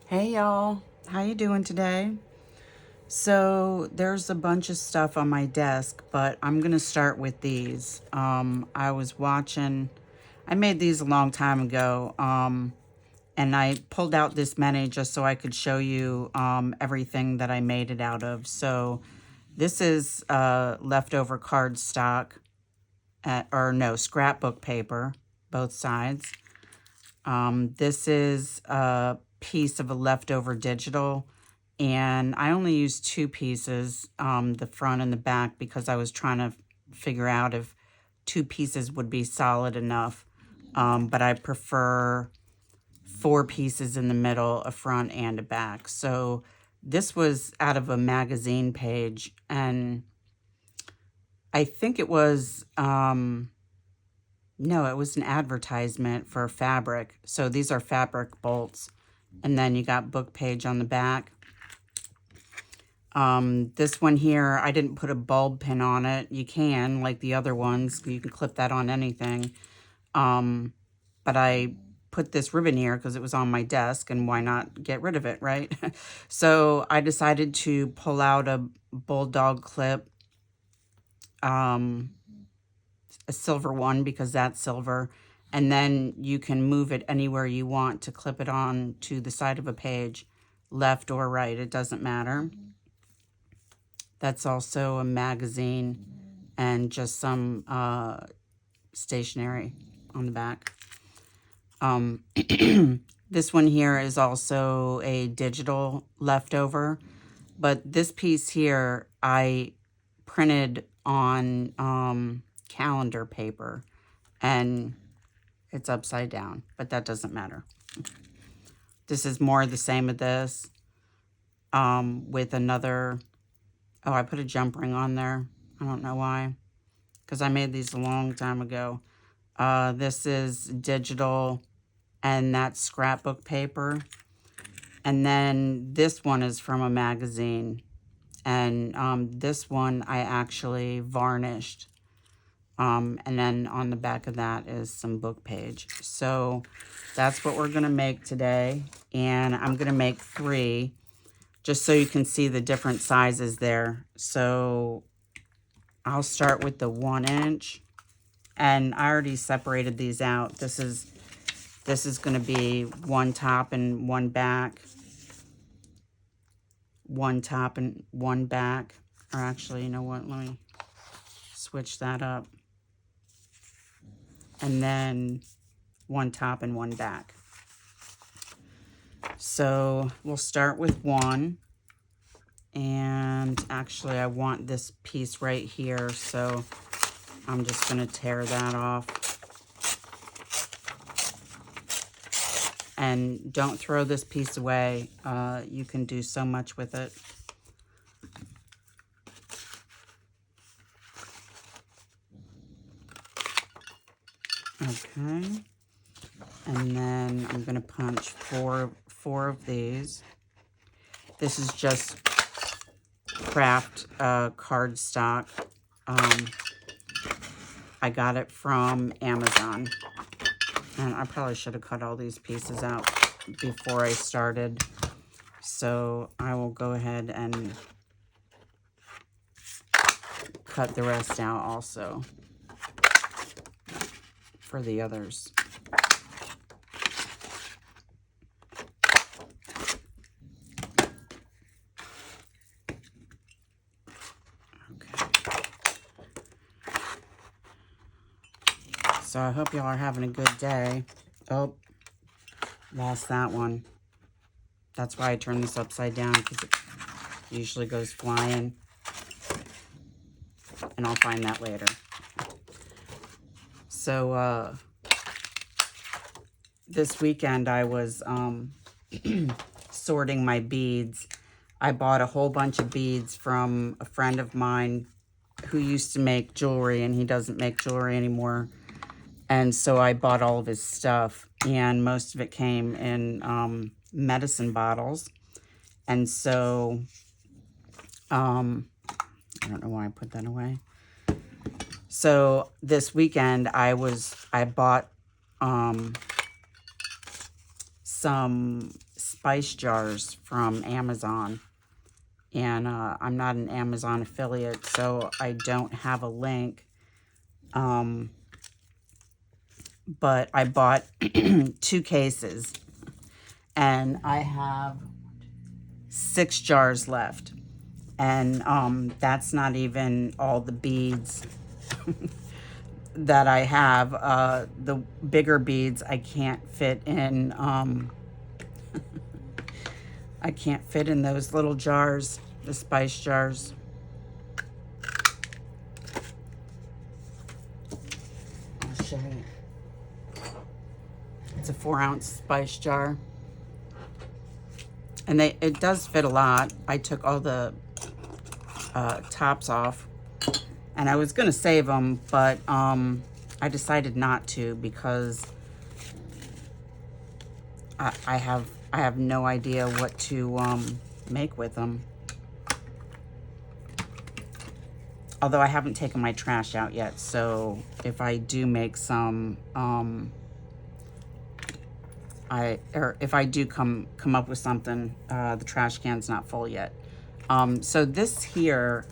Hey y'all, how you doing today? So there's a bunch of stuff on my desk, but I'm gonna start with these. I was watching, I made these a long time ago, and I pulled out this many just so I could show you everything that I made it out of. So this is leftover cardstock, or no, scrapbook paper, both sides. This is a piece of a leftover digital, and I only used two pieces, the front and the back, because I was trying to figure out if two pieces would be solid enough. But I prefer four pieces in the middle, a front and a back. So this was out of a magazine page, and I think it was no, it was an advertisement for fabric. So these are fabric bolts. And then you got book page on the back. This one here, I didn't put a bulb pin on it. You can, like the other ones. You can clip that on anything. But I put this ribbon here because it was on my desk, and why not get rid of it, right? So I decided to pull out a bulldog clip, a silver one because that's silver, and then you can move it anywhere you want to clip it on to the side of a page, left or right, it doesn't matter. That's also a magazine and just some stationery on the back. This one here is also a digital leftover, but this piece here I printed on calendar paper, and it's upside down, but that doesn't matter. This is more the same of this, with another, oh, I put a jump ring on there. I don't know why, because I made these a long time ago. This is digital, and that's scrapbook paper. And then this one is from a magazine. And this one I actually varnished. And then on the back of that is some book page. So that's what we're going to make today. And I'm going to make 3 just so you can see the different sizes there. So I'll start with the 1-inch. And I already separated these out. This is going to be one top and one back. One top and one back. Or actually, you know what? Let me switch that up. And then one top and one back. So we'll start with 1. And actually, I want this piece right here. So I'm just going to tear that off. And don't throw this piece away. You can do so much with it. Okay. And then I'm going to punch four of these. This is just craft cardstock. I got it from Amazon. And I probably should have cut all these pieces out before I started. So I will go ahead and cut the rest out also for the others. So I hope y'all are having a good day. Oh, lost that one. That's why I turned this upside down, because it usually goes flying. And I'll find that later. So this weekend I was sorting my beads. I bought a whole bunch of beads from a friend of mine who used to make jewelry, and he doesn't make jewelry anymore. And so I bought all of his stuff, and most of it came in medicine bottles. And so, I don't know why I put that away. So this weekend I bought some spice jars from Amazon. And I'm not an Amazon affiliate, so I don't have a link. But I bought 2 cases, and I have 6 jars left. And that's not even all the beads that I have. The bigger beads I can't fit in. I can't fit in those little jars, the spice jars. I'll show you. It's a 4-ounce spice jar. And it does fit a lot. I took all the tops off. And I was going to save them, but I decided not to because I have no idea what to make with them. Although I haven't taken my trash out yet, so if I do make some, if I do come up with something, the trash can's not full yet. So this here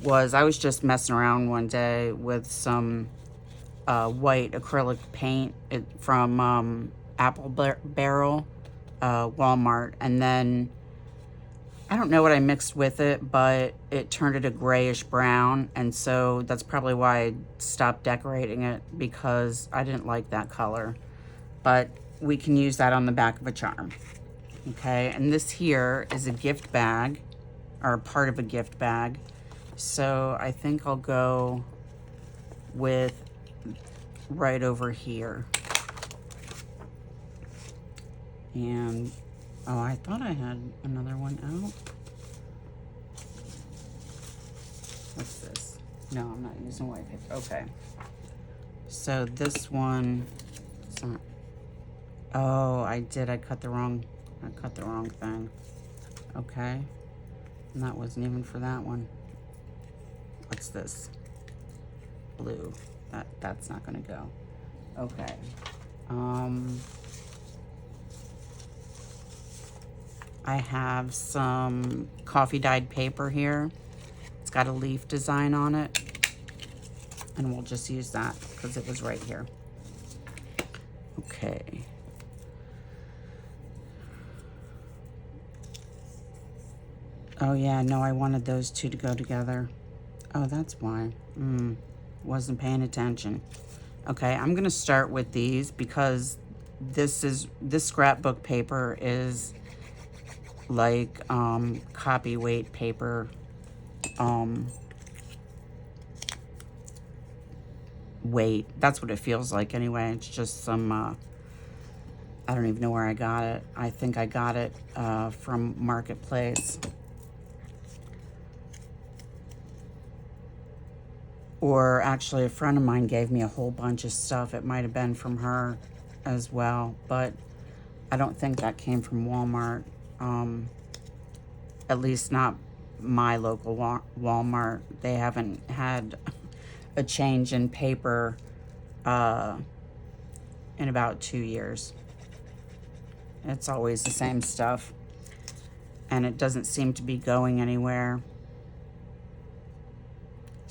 I was just messing around one day with some white acrylic paint from Apple Barrel, Walmart, and then I don't know what I mixed with it, but it turned it a grayish brown, and so that's probably why I stopped decorating it, because I didn't like that color. But we can use that on the back of a charm. Okay, and this here is a gift bag, or part of a gift bag. So I think I'll go with right over here. And, oh, I thought I had another one out. What's this? No, I'm not using white paper. Okay. So this one, it's not, oh, I cut the wrong thing. Okay. And that wasn't even for that one. What's this? Blue. That's not gonna go. Okay. I have some coffee dyed paper here. It's got a leaf design on it. And we'll just use that because it was right here. Okay. Oh yeah, no, I wanted those 2 to go together. Oh, that's why. Wasn't paying attention. Okay, I'm gonna start with these because this scrapbook paper is like copy weight paper. Weight. That's what it feels like anyway. It's just some I don't even know where I got it. I think I got it from Marketplace. Or actually a friend of mine gave me a whole bunch of stuff. It might have been from her as well, but I don't think that came from Walmart. At least not my local Walmart. They haven't had a change in paper in about 2 years. It's always the same stuff, and it doesn't seem to be going anywhere.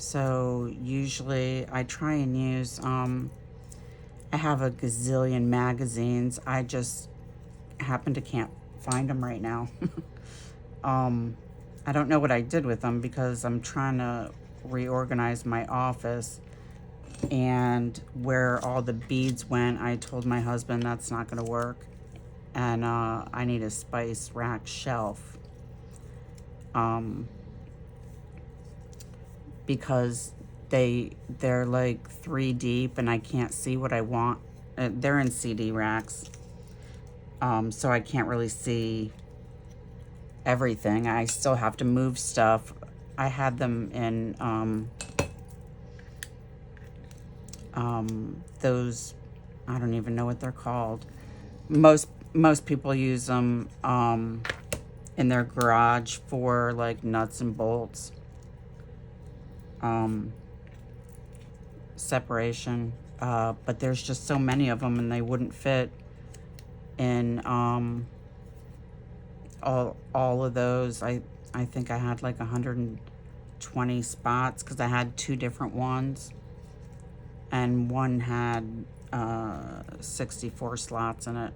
So usually I try and use, I have a gazillion magazines. I just can't find them right now. I don't know what I did with them because I'm trying to reorganize my office, and where all the beads went, I told my husband that's not going to work, and I need a spice rack shelf. Because they're like 3 deep and I can't see what I want. They're in CD racks, so I can't really see everything. I still have to move stuff. I had them in those, I don't even know what they're called. Most people use them in their garage for like nuts and bolts. Separation, but there's just so many of them and they wouldn't fit in all of those. I think I had like 120 spots because I had two different ones, and one had 64 slots in it.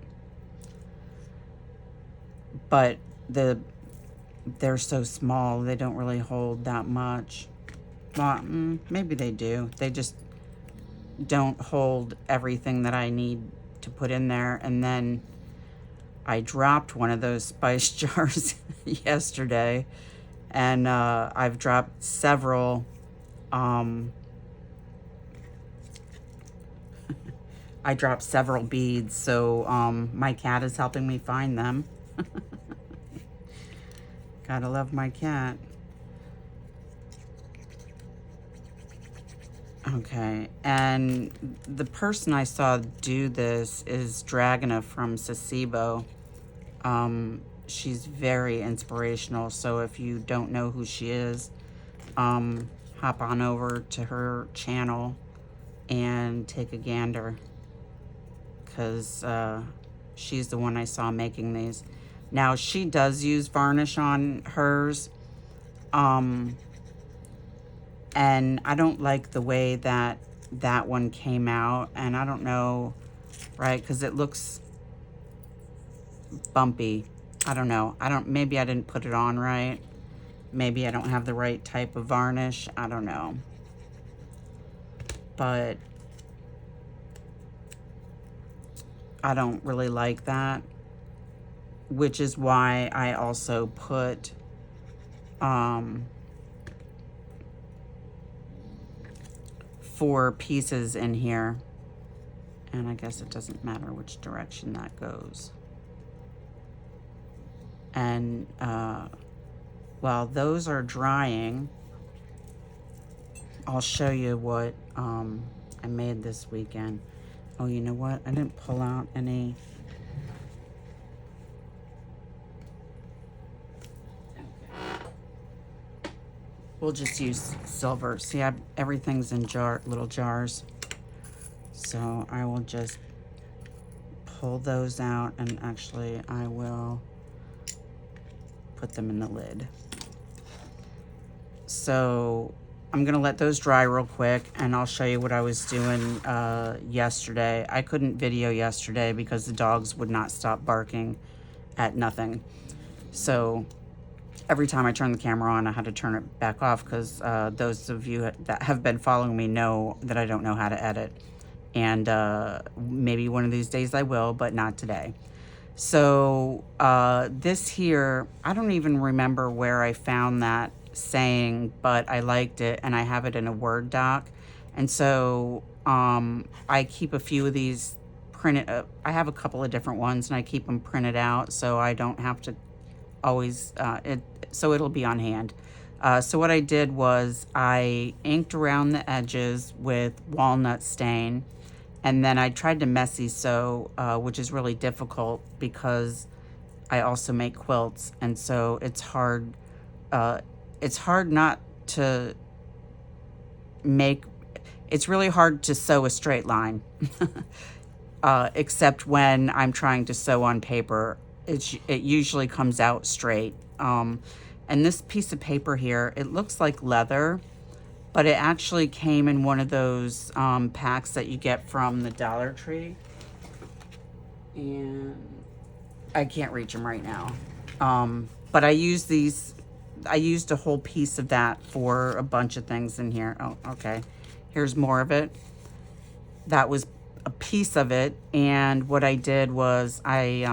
But they're so small, they don't really hold that much. Well, maybe they do. They just don't hold everything that I need to put in there. And then I dropped one of those spice jars yesterday, and I've dropped several. I dropped several beads, so my cat is helping me find them. Gotta love my cat. Okay, and the person I saw do this is Dragona from Sasebo. She's very inspirational, so if you don't know who she is, hop on over to her channel and take a gander, because she's the one I saw making these. Now, she does use varnish on hers, and I don't like the way that that one came out, and I don't know, right, because it looks bumpy. I don't know. Maybe I didn't put it on right. Maybe I don't have the right type of varnish. I don't know. But I don't really like that, which is why I also put four pieces in here. And I guess it doesn't matter which direction that goes. And while those are drying, I'll show you what I made this weekend. Oh, you know what? I didn't pull out any. We'll just use silver. See, everything's in little jars. So I will just pull those out, and actually I will put them in the lid. So I'm gonna let those dry real quick, and I'll show you what I was doing yesterday. I couldn't video yesterday because the dogs would not stop barking at nothing. So every time I turned the camera on, I had to turn it back off, because those of you that have been following me know that I don't know how to edit. And maybe one of these days I will, but not today. So this here, I don't even remember where I found that saying, but I liked it, and I have it in a Word doc. And so I keep a few of these printed. I have a couple of different ones, and I keep them printed out, so I don't have to always, so it'll be on hand. So what I did was I inked around the edges with walnut stain, and then I tried to messy sew, which is really difficult because I also make quilts, and so it's hard. It's hard not to make. It's really hard to sew a straight line, except when I'm trying to sew on paper. It usually comes out straight. And this piece of paper here, it looks like leather, but it actually came in one of those packs that you get from the Dollar Tree. And I can't reach them right now. But I use these, I used a whole piece of that for a bunch of things in here. Oh, okay. Here's more of it. That was a piece of it. And what I did was I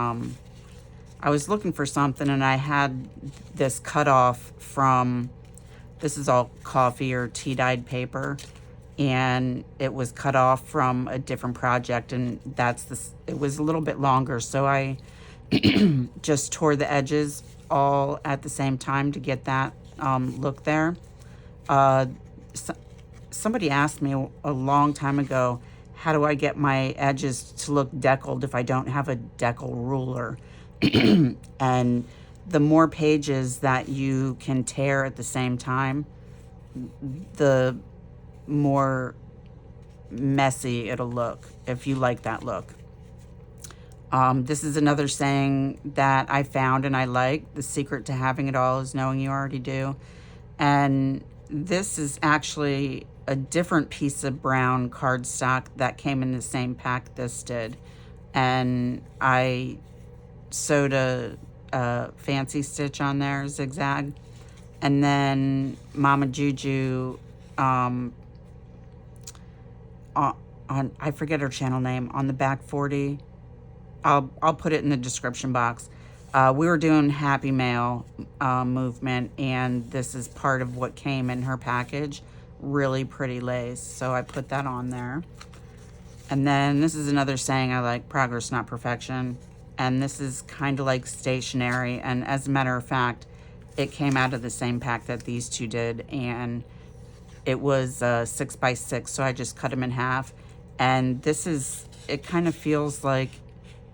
was looking for something, and I had this cut off from, this is all coffee or tea dyed paper, and it was cut off from a different project, and it was a little bit longer, so I just tore the edges all at the same time to get that look there. Somebody asked me a long time ago, how do I get my edges to look deckled if I don't have a decal ruler? And the more pages that you can tear at the same time, the more messy it'll look, if you like that look. This is another saying that I found and I like. The secret to having it all is knowing you already do. And this is actually a different piece of brown cardstock that came in the same pack this did. And I sewed a fancy stitch on there, zigzag. And then Mama Juju, on, I forget her channel name, on the back 40. I'll put it in the description box. We were doing Happy Mail movement, and this is part of what came in her package. Really pretty lace, so I put that on there. And then this is another saying I like, progress, not perfection. And this is kind of like stationery, and as a matter of fact, it came out of the same pack that these two did, and it was 6x6, so I just cut them in half. And this is, it kind of feels like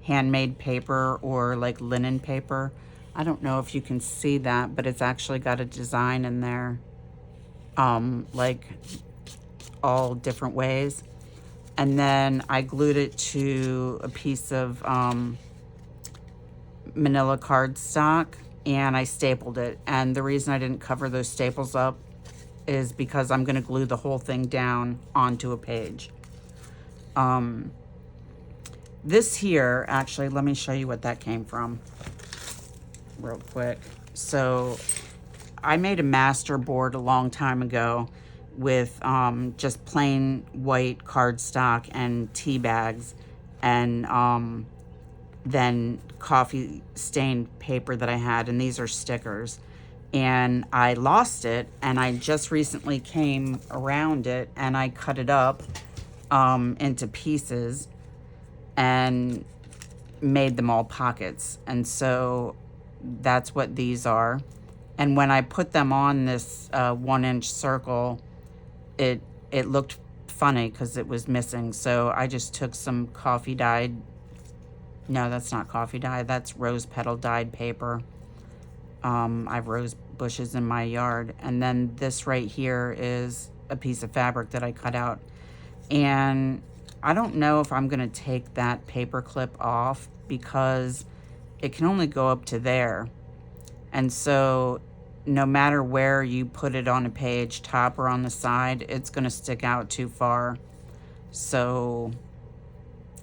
handmade paper or like linen paper. I don't know if you can see that, but it's actually got a design in there, like all different ways. And then I glued it to a piece of manila cardstock, and I stapled it. And the reason I didn't cover those staples up is because I'm going to glue the whole thing down onto a page. This here, actually, let me show you what that came from real quick. So I made a master board a long time ago with just plain white cardstock and tea bags, and then coffee stained paper that I had, and these are stickers. And I lost it, and I just recently came around it, and I cut it up into pieces and made them all pockets. And so that's what these are. And when I put them on this 1-inch circle, it looked funny because it was missing. So I just took some coffee dyed, no, that's not coffee dye, that's rose petal dyed paper. I have rose bushes in my yard. And then this right here is a piece of fabric that I cut out. And I don't know if I'm gonna take that paper clip off because it can only go up to there. And so no matter where you put it on a page, top or on the side, it's gonna stick out too far. So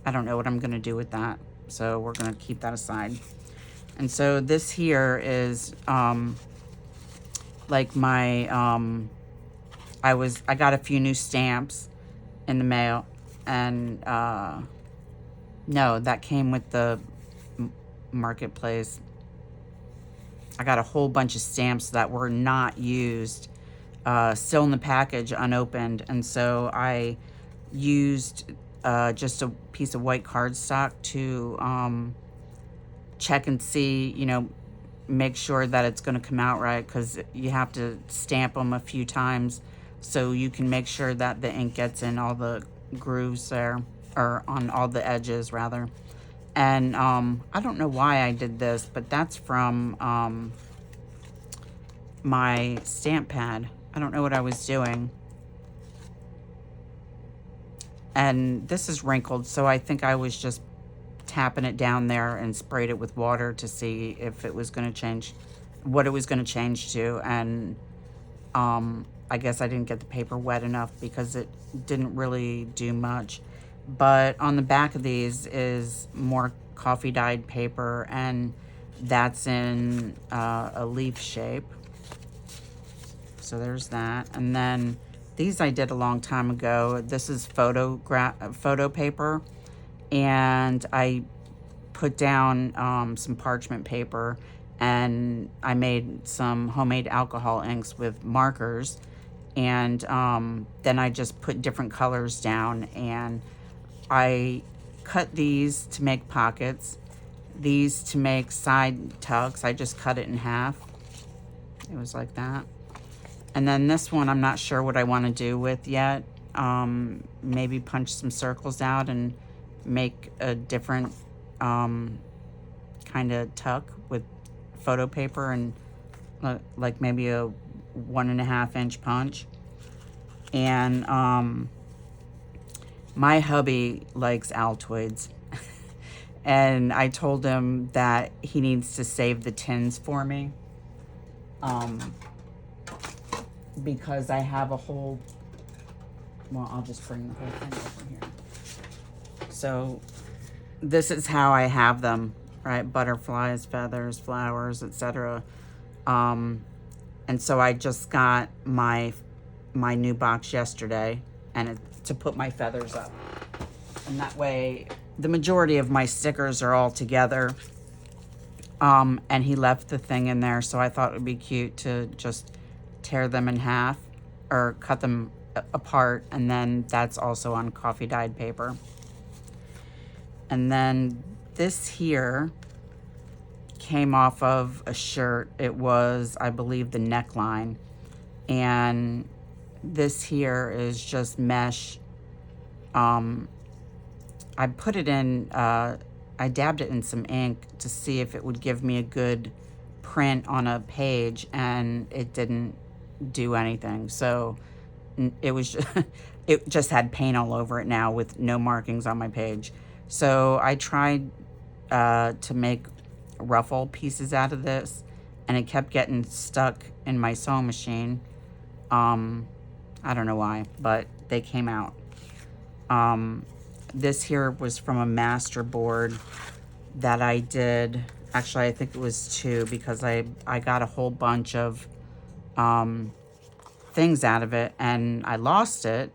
I don't know what I'm gonna do with that. So we're gonna keep that aside. And so this here is like my, I got a few new stamps in the mail, and no, that came with the marketplace. I got a whole bunch of stamps that were not used, still in the package, unopened. And so I used just a piece of white cardstock to check and see, you know, make sure that it's going to come out right, because you have to stamp them a few times so you can make sure that the ink gets in all the grooves there, or on all the edges rather. And I don't know why I did this, but that's from my stamp pad. I don't know what I was doing. And this is wrinkled, so I think I was just tapping it down there and sprayed it with water to see if it was going to change, what it was going to change to. And I guess I didn't get the paper wet enough because it didn't really do much. But on the back of these is more coffee dyed paper, and that's in a leaf shape. So there's that. And then these I did a long time ago. This is photo paper, and I put down some parchment paper, and I made some homemade alcohol inks with markers, and then I just put different colors down, and I cut these to make pockets, these to make side tucks. I just cut it in half. It was like that. And then this one, I'm not sure what I want to do with yet. Maybe punch some circles out and make a different kind of tuck with photo paper, and like maybe a 1.5-inch punch. And my hubby likes Altoids. And I told him that he needs to save the tins for me. Because I have a whole, well, I'll just bring the whole thing over here. So this is how I have them, right? Butterflies, feathers, flowers, etc. And so I just got my new box yesterday, and to put my feathers up. And that way, the majority of my stickers are all together. And he left the thing in there, so I thought it would be cute to just tear them in half or cut them apart, and then that's also on coffee dyed paper. And then this here came off of a shirt. It was, I believe, the neckline. And this here is just mesh. I put it in, I dabbed it in some ink to see if it would give me a good print on a page, and it didn't do anything. So it was it just had paint all over it now with no markings on my page. So I tried to make ruffle pieces out of this, and it kept getting stuck in my sewing machine. I don't know why, but they came out. This here was from a master board that I did. Actually, I think it was 2, because I got a whole bunch of things out of it, and I lost it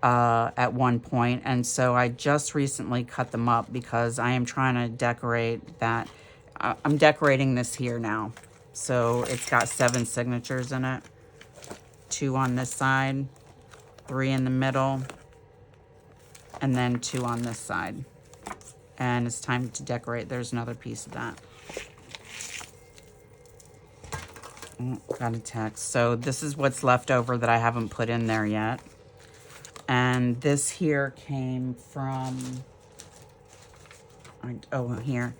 at one point, and so I just recently cut them up because I am trying to decorate that. I'm decorating this here now. So it's got 7 signatures in it. 2 on this side, 3 in the middle, and then 2 on this side. And it's time to decorate. There's another piece of that. Got a text. So this is what's left over that I haven't put in there yet. And this here came from, oh, here.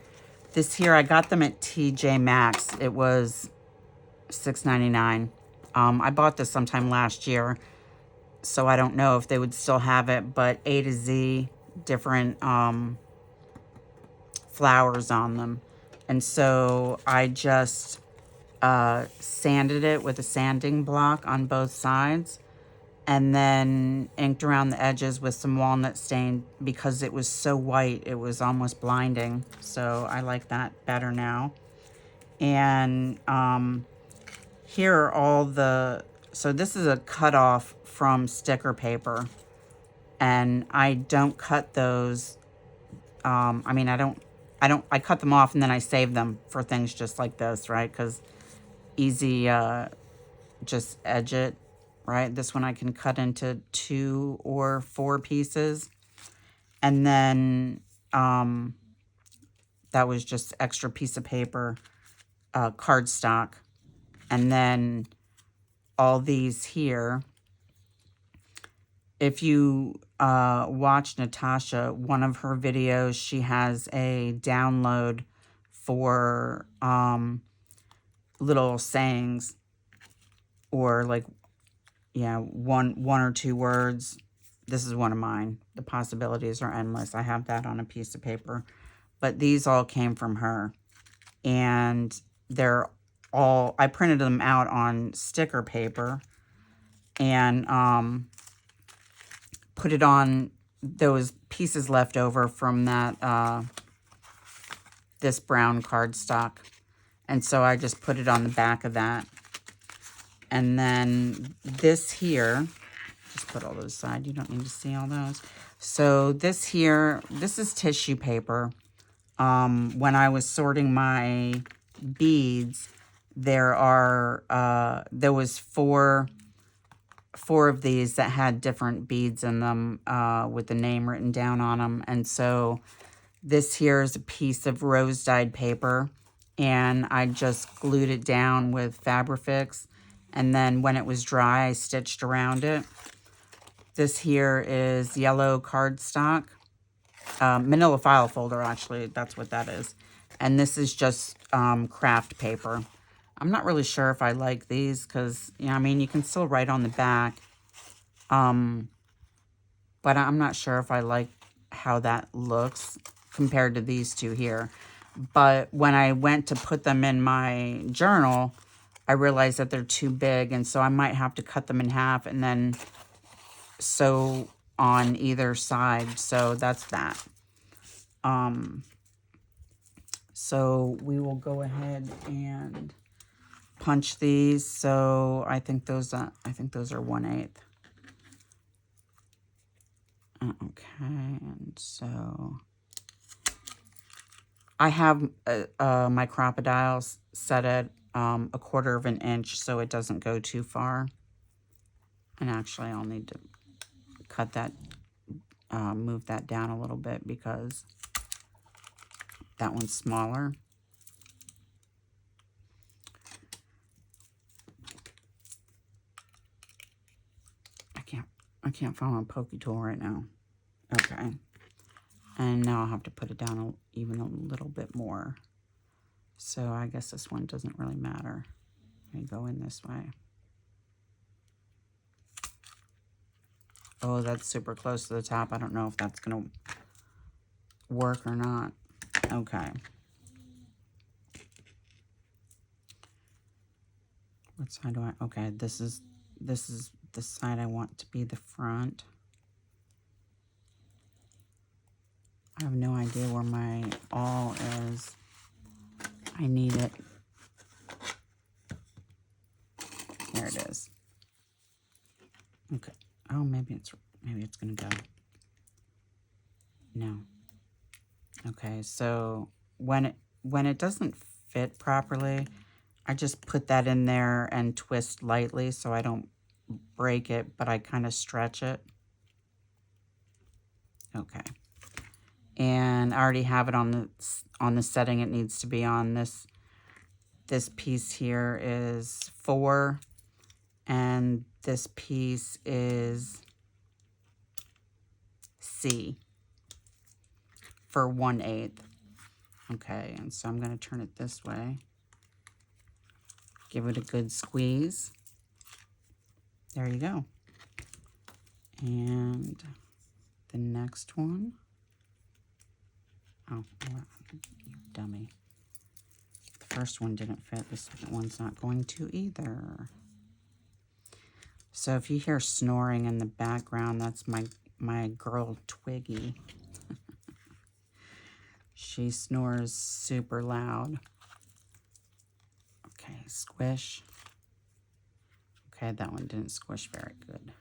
This here, I got them at TJ Maxx. It was $6.99. I bought this sometime last year, so I don't know if they would still have it, but A to Z, different flowers on them. And so I just sanded it with a sanding block on both sides, and then inked around the edges with some walnut stain because it was so white, it was almost blinding. So I like that better now. And here are all the, so this is a cutoff from sticker paper, and I don't cut those. I mean, I cut them off and then I save them for things just like this, right? Because easy, just edge it, right? This one I can cut into 2 or 4 pieces. And then that was just extra piece of paper, cardstock. And then all these here, if you watch Natasha, one of her videos, she has a download for little sayings, or like, yeah, one or 2 words. This is one of mine. The possibilities are endless. I have that on a piece of paper. But these all came from her. And they're all, I printed them out on sticker paper and put it on those pieces left over from that this brown cardstock. And so I just put it on the back of that. And then this here, just put all those aside. You don't need to see all those. So this here, this is tissue paper. When I was sorting my beads, there was four of these that had different beads in them with the name written down on them. And so this here is a piece of rose dyed paper, and I just glued it down with Fabrifix, and then when it was dry, I stitched around it. This here is yellow cardstock, manila file folder, actually, that's what that is. And this is just craft paper. I'm not really sure if I like these because, you know, I mean, you can still write on the back. But I'm not sure if I like how that looks. compared to these two here. But when I went to put them in my journal, I realized that they're too big, and so I might have to cut them in half and then sew on either side. So that's that. So we will go ahead and punch these. So I think those are 1/8. Okay, and so I have my crocodiles set at 1/4 of an inch so it doesn't go too far. And actually I'll need to cut that, move that down a little bit because that one's smaller. I can't find my pokey tool right now. Okay. And now I'll have to put it down even a little bit more. So I guess this one doesn't really matter. Let me go in this way. Oh, that's super close to the top. I don't know if that's going to work or not. Okay. What side do I... Okay, this is the side I want to be the front. I have no idea where my awl is. I need it. There it is. Okay. Oh, maybe it's gonna go. No. Okay, so when it doesn't fit properly, I just put that in there and twist lightly so I don't break it, but I kind of stretch it. Okay. And I already have it on the setting it needs to be on. This piece here is 4, and this piece is C for 1/8. Okay, and so I'm going to turn it this way. Give it a good squeeze. There you go. And the next one. Oh, you dummy. The first one didn't fit. The second one's not going to either. So if you hear snoring in the background, that's my girl Twiggy. She snores super loud. Okay, squish. Okay, that one didn't squish very good.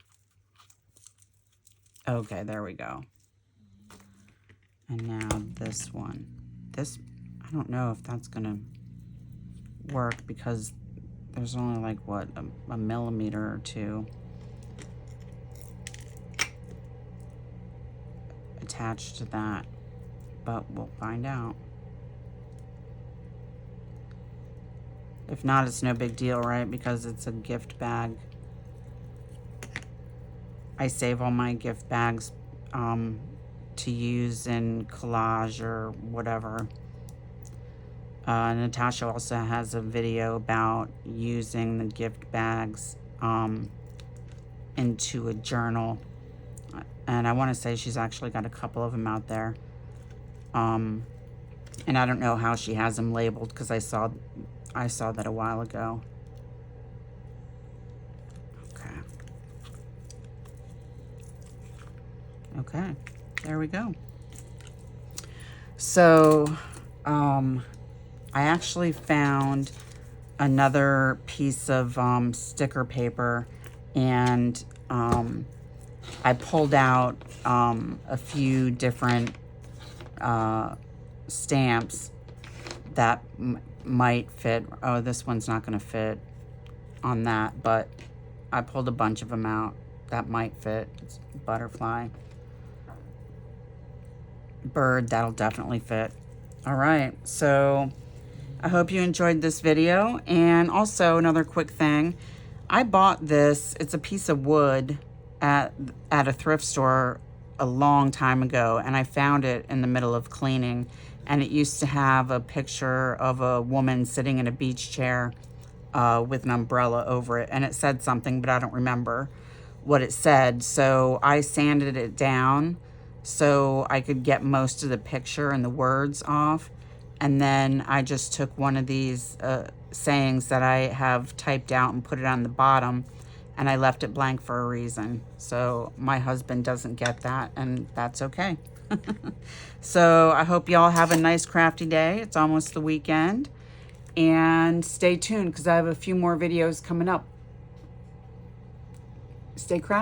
Okay, there we go. And now this one. This, I don't know if that's gonna work because there's only like, what, a millimeter or two attached to that. But we'll find out. If not, it's no big deal, right? Because it's a gift bag. I save all my gift bags to use in collage or whatever. Natasha also has a video about using the gift bags into a journal. And I want to say she's actually got a couple of them out there. And I don't know how she has them labeled because I saw that a while ago. Okay. Okay, there we go. So, I actually found another piece of sticker paper, and I pulled out a few different stamps that might fit. Oh, this one's not going to fit on that, but I pulled a bunch of them out that might fit. It's butterfly. Bird, that'll definitely fit. All right, so I hope you enjoyed this video. And also another quick thing, I bought this, it's a piece of wood at a thrift store a long time ago, and I found it in the middle of cleaning, and it used to have a picture of a woman sitting in a beach chair with an umbrella over it, and it said something, but I don't remember what it said. So I sanded it down so I could get most of the picture and the words off. And then I just took one of these sayings that I have typed out and put it on the bottom, and I left it blank for a reason. So my husband doesn't get that, and that's okay. So I hope y'all have a nice crafty day. It's almost the weekend. And stay tuned because I have a few more videos coming up. Stay crafty.